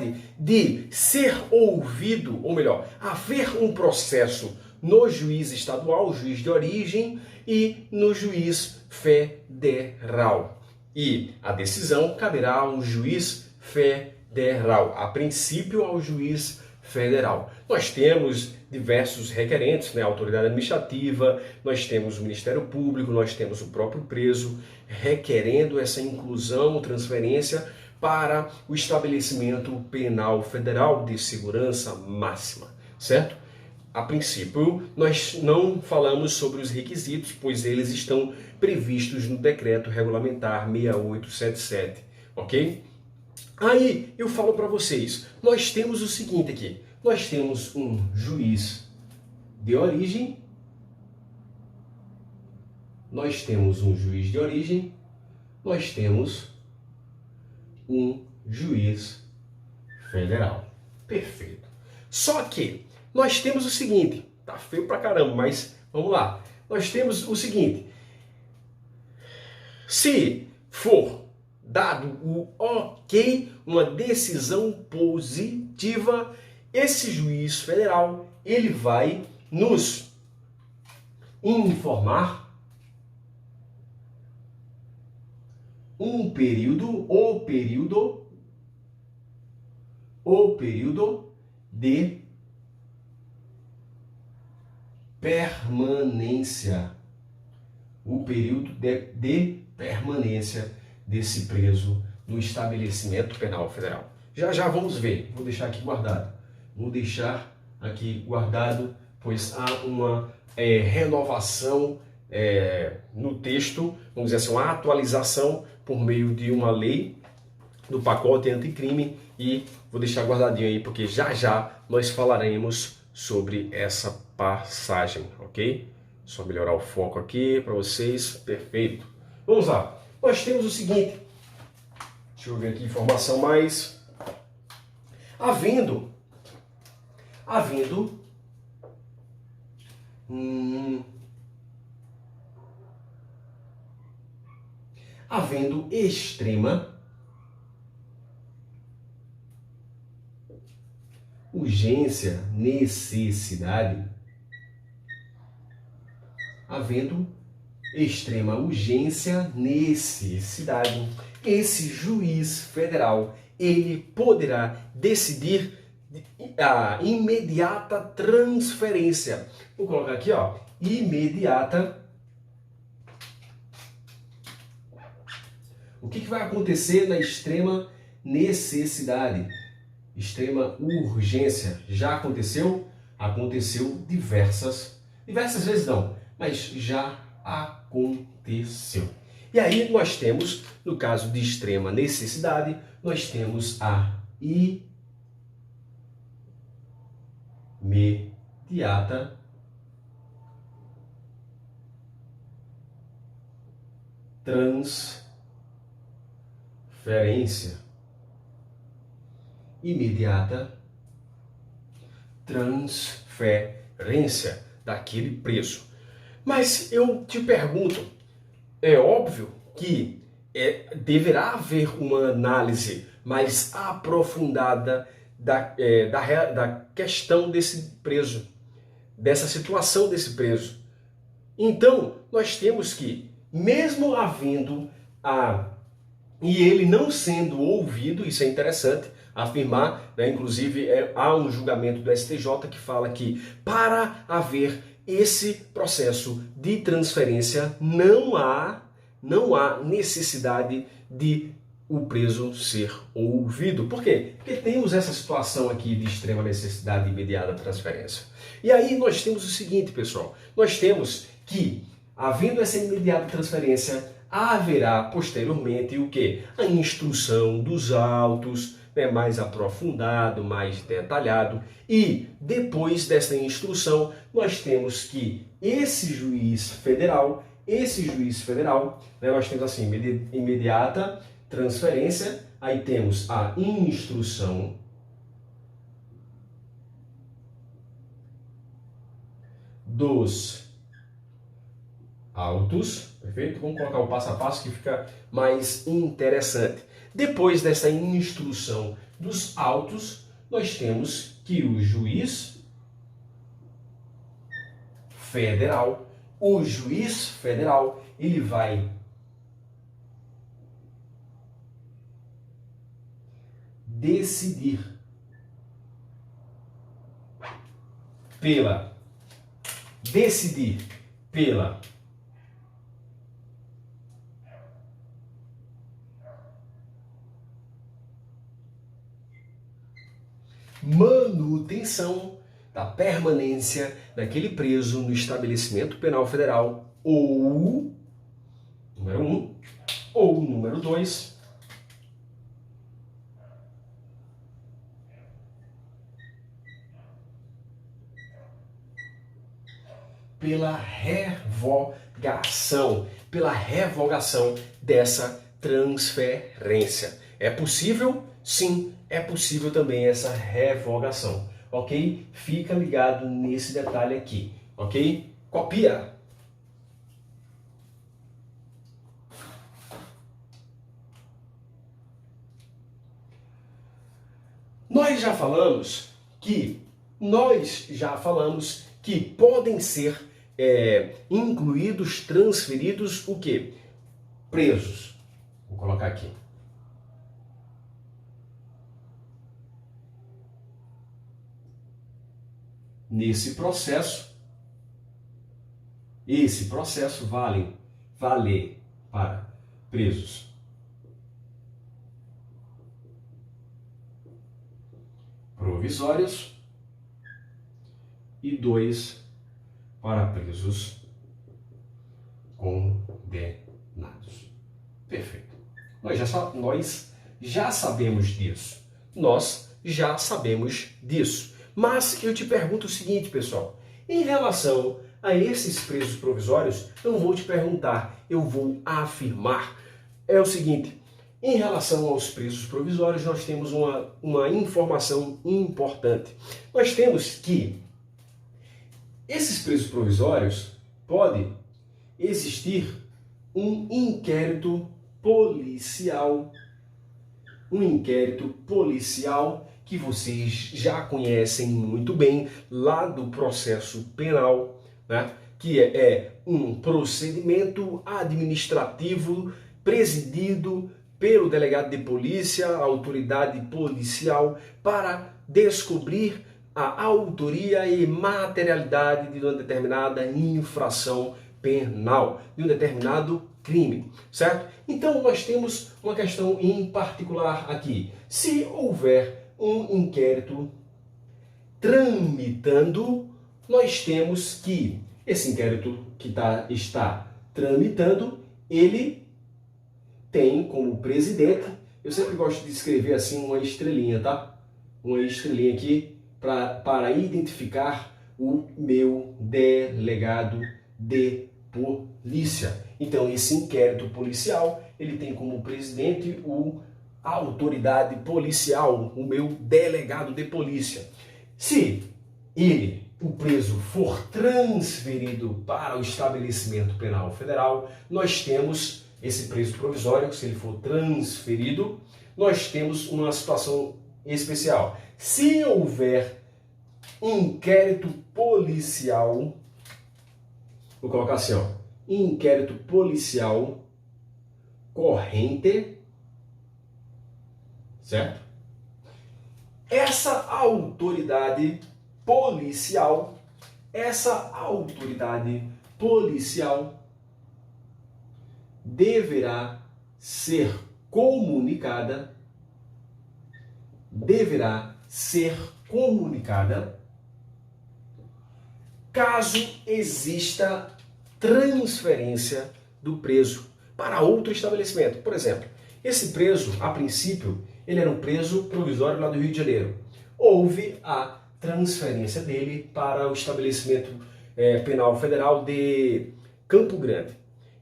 possibilidade de ser ouvido, ou melhor, haver um processo no juiz estadual, juiz de origem, e no juiz federal. E a decisão caberá ao juiz federal, a princípio ao juiz federal. Nós temos diversos requerentes, né? A autoridade administrativa, nós temos o Ministério Público, nós temos o próprio preso requerendo essa inclusão, transferência para o estabelecimento penal federal de segurança máxima, certo? A princípio, nós não falamos sobre os requisitos, pois eles estão previstos no Decreto Regulamentar 6877, ok? Aí eu falo para vocês, nós temos o seguinte aqui, nós temos um juiz de origem, nós temos um juiz federal. Perfeito. Só que nós temos o seguinte, tá feio pra caramba, mas vamos lá. Nós temos o seguinte, se for dado o ok, uma decisão positiva, esse juiz federal, ele vai nos informar o período de permanência. O período de permanência desse preso no estabelecimento penal federal. Já já vamos ver. Vou deixar aqui guardado, pois há uma renovação no texto, vamos dizer assim, uma atualização por meio de uma lei do pacote anticrime, e vou deixar guardadinho aí, porque já já nós falaremos sobre essa passagem, ok? Só melhorar o foco aqui para vocês, perfeito. Vamos lá, nós temos o seguinte, deixa eu ver aqui informação mais, havendo extrema urgência, necessidade, esse juiz federal, ele poderá decidir a imediata transferência. Vou colocar aqui, ó, imediata. O que vai acontecer na extrema necessidade? Extrema urgência. Já aconteceu? Aconteceu diversas vezes não, mas já aconteceu. E aí nós temos, no caso de extrema necessidade, nós temos a imediata transferência. Imediata transferência daquele preso. Mas eu te pergunto, é óbvio que deverá haver uma análise mais aprofundada da questão desse preso, dessa situação desse preso. Então, nós temos que, mesmo havendo e ele não sendo ouvido, isso é interessante afirmar, né? Inclusive há um julgamento do STJ que fala que para haver esse processo de transferência não há necessidade de o preso ser ouvido. Por quê? Porque temos essa situação aqui de extrema necessidade e imediata transferência. E aí nós temos o seguinte, pessoal, nós temos que, havendo essa imediata transferência, haverá posteriormente o quê? A instrução dos autos, né, mais aprofundado, mais detalhado, e depois dessa instrução nós temos que esse juiz federal, né, nós temos assim, imediata transferência, aí temos a instrução dos autos, perfeito? Vamos colocar o passo a passo que fica mais interessante. Depois dessa instrução dos autos, nós temos que o juiz federal, ele vai decidir pela manutenção da permanência daquele preso no estabelecimento penal federal, ou, número 1, ou número 2, pela revogação dessa transferência. É possível? Sim, é possível também essa revogação, ok? Fica ligado nesse detalhe aqui, ok? Copia! Nós já falamos que podem ser incluídos, transferidos, o quê? Presos. Vou colocar aqui. Esse processo vale para presos provisórios e 2 para presos condenados. Perfeito. Nós já sabemos disso. Mas eu te pergunto o seguinte, pessoal. Em relação a esses presos provisórios, eu não vou te perguntar, eu vou afirmar. É o seguinte, em relação aos presos provisórios, nós temos uma informação importante. Nós temos que esses presos provisórios pode existir um inquérito policial que vocês já conhecem muito bem lá do processo penal, né? Que é um procedimento administrativo presidido pelo delegado de polícia, a autoridade policial, para descobrir a autoria e materialidade de uma determinada infração penal, de um determinado crime, certo? Então nós temos uma questão em particular aqui. Se houver um inquérito tramitando, nós temos que esse inquérito que está tramitando, ele tem como presidente, eu sempre gosto de escrever assim uma estrelinha, tá? Uma estrelinha aqui para identificar o meu delegado de polícia. Então esse inquérito policial, ele tem como presidente a autoridade policial, o meu delegado de polícia. Se o preso for transferido para o estabelecimento penal federal, nós temos esse preso provisório, se ele for transferido, nós temos uma situação especial. Se houver inquérito policial, vou colocar assim, ó, inquérito policial corrente, certo? Essa autoridade policial deverá ser comunicada caso exista transferência do preso para outro estabelecimento. Por exemplo, esse preso, a princípio, ele era um preso provisório lá do Rio de Janeiro. Houve a transferência dele para o estabelecimento penal federal de Campo Grande.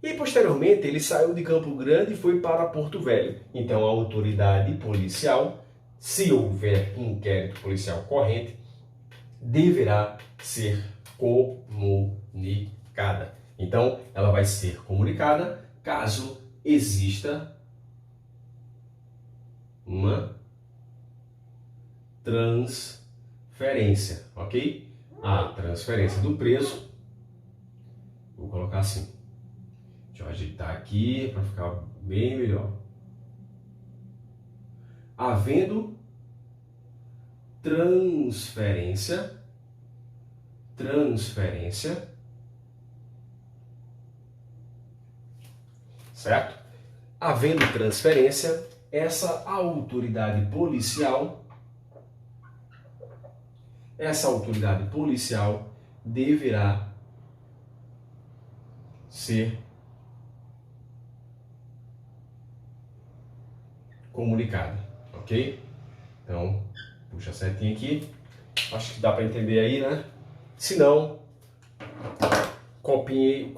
E posteriormente ele saiu de Campo Grande e foi para Porto Velho. Então a autoridade policial, se houver inquérito policial corrente, deverá ser comunicada. Então ela vai ser comunicada caso exista uma transferência, ok? A transferência do preso, vou colocar assim. Deixa eu ajeitar aqui para ficar bem melhor. Havendo transferência, certo? Havendo transferência, essa autoridade policial deverá ser comunicada, ok? Então, puxa a setinha aqui. Acho que dá para entender aí, né? Se não, copiem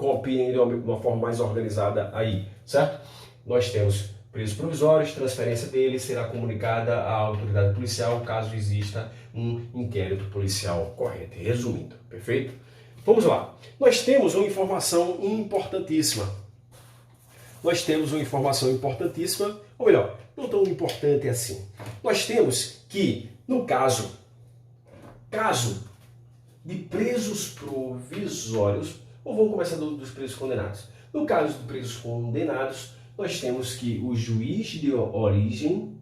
de uma forma mais organizada aí, certo? Nós temos presos provisórios, transferência dele será comunicada à autoridade policial caso exista um inquérito policial correto. Resumindo, perfeito? Vamos lá. Nós temos uma informação importantíssima. Ou melhor, não tão importante assim. Nós temos que, no caso de presos provisórios, ou vamos começar dos presos condenados. No caso dos presos condenados, nós temos que o juiz de origem,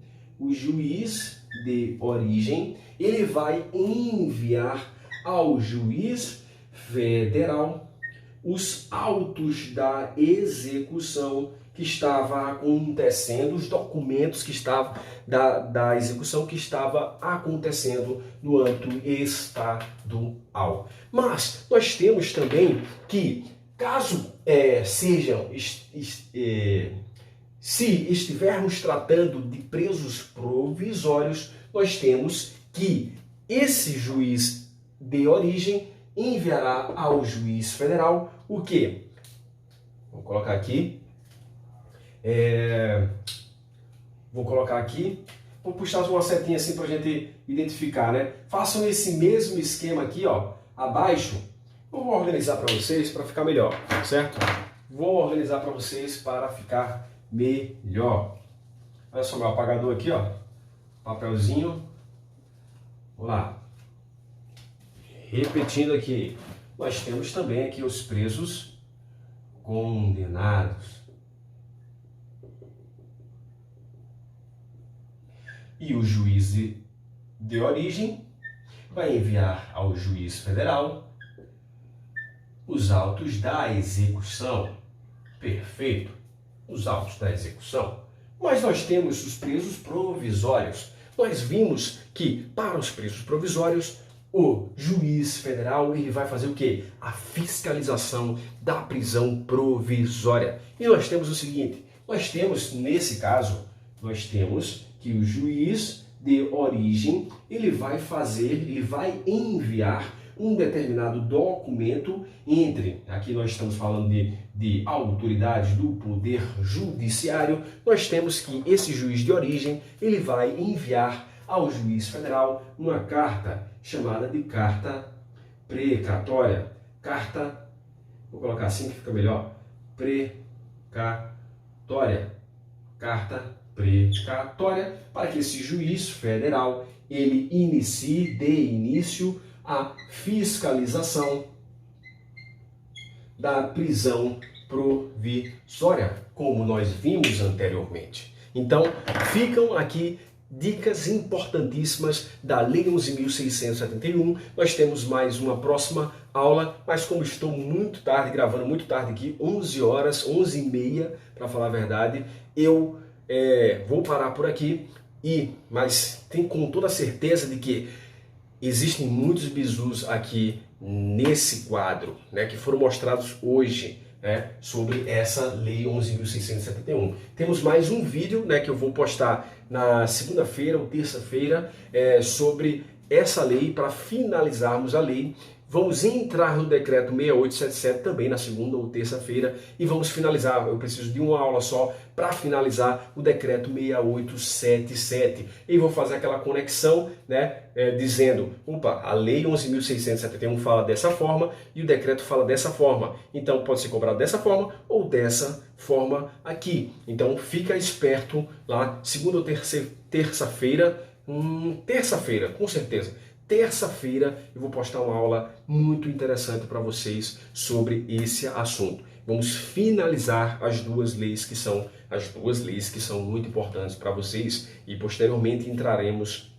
ele vai enviar ao juiz federal os autos da execução que estava acontecendo, os documentos que estavam da execução que estava acontecendo no âmbito estadual. Mas nós temos também que, caso se estivermos tratando de presos provisórios, nós temos que esse juiz de origem enviará ao juiz federal o quê? Vou colocar aqui. Vou puxar uma setinha assim para a gente identificar, né? Façam esse mesmo esquema aqui, ó, abaixo. Eu vou organizar para vocês para ficar melhor, certo? Vou organizar para vocês para ficar melhor. Olha só meu apagador aqui, ó. Papelzinho. Vamos lá. Repetindo aqui, nós temos também aqui os presos condenados. E o juiz de origem vai enviar ao juiz federal os autos da execução. Perfeito, os autos da execução. Mas nós temos os presos provisórios. Nós vimos que para os presos provisórios, o juiz federal ele vai fazer o quê? A fiscalização da prisão provisória. E nós temos o seguinte, nesse caso, nós temos que o juiz de origem, ele vai enviar um determinado documento aqui nós estamos falando de autoridades do Poder Judiciário, nós temos que esse juiz de origem, ele vai enviar ao juiz federal uma carta chamada de carta precatória. Vou colocar assim que fica melhor, precatória. Carta precatória, para que esse juiz federal ele dê início à fiscalização da prisão provisória, como nós vimos anteriormente. Então, ficam aqui dicas importantíssimas da Lei 11.671. Nós temos mais uma próxima aula, mas como estou muito tarde, gravando muito tarde aqui, 11 horas, 11h30, para falar a verdade, eu vou parar por aqui, mas tenho com toda a certeza de que existem muitos bizus aqui nesse quadro, né, que foram mostrados hoje, né, sobre essa Lei 11.671. Temos mais um vídeo, né, que eu vou postar na segunda-feira ou terça-feira sobre essa lei, para finalizarmos a lei. Vamos entrar no decreto 6877 também na segunda ou terça-feira e vamos finalizar. Eu preciso de uma aula só para finalizar o decreto 6877. E vou fazer aquela conexão, né, dizendo, opa, a lei 11.671 fala dessa forma e o decreto fala dessa forma. Então pode ser cobrado dessa forma ou dessa forma aqui. Então fica esperto lá, segunda ou terça-feira, terça-feira, com certeza. Terça-feira eu vou postar uma aula muito interessante para vocês sobre esse assunto. Vamos finalizar as duas leis que são muito importantes para vocês e posteriormente entraremos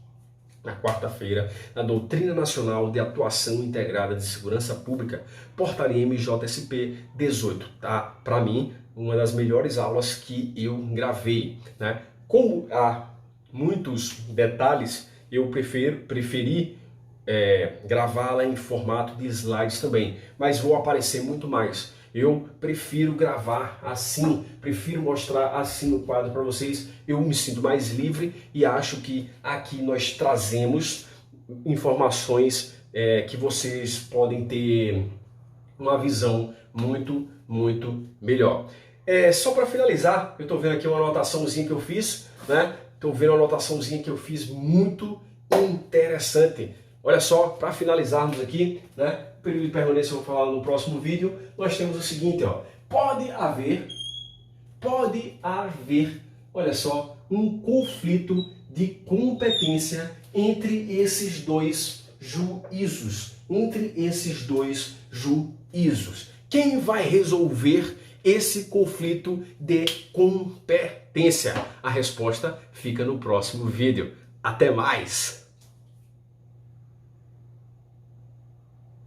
na quarta-feira, na Doutrina Nacional de Atuação Integrada de Segurança Pública, Portaria MJSP 18, tá? Para mim, uma das melhores aulas que eu gravei, né? Como há muitos detalhes, eu preferi gravá-la em formato de slides também, mas vou aparecer muito mais. Eu prefiro gravar assim, prefiro mostrar assim no quadro para vocês. Eu me sinto mais livre e acho que aqui nós trazemos informações que vocês podem ter uma visão muito melhor. Só para finalizar, eu estou vendo aqui uma anotaçãozinha que eu fiz, né? Estou vendo uma anotaçãozinha que eu fiz muito interessante. Olha só, para finalizarmos aqui, né? Período de permanência eu vou falar no próximo vídeo. Nós temos o seguinte, ó, pode haver, olha só, um conflito de competência entre esses dois juízos, Quem vai resolver esse conflito de competência? A resposta fica no próximo vídeo. Até mais!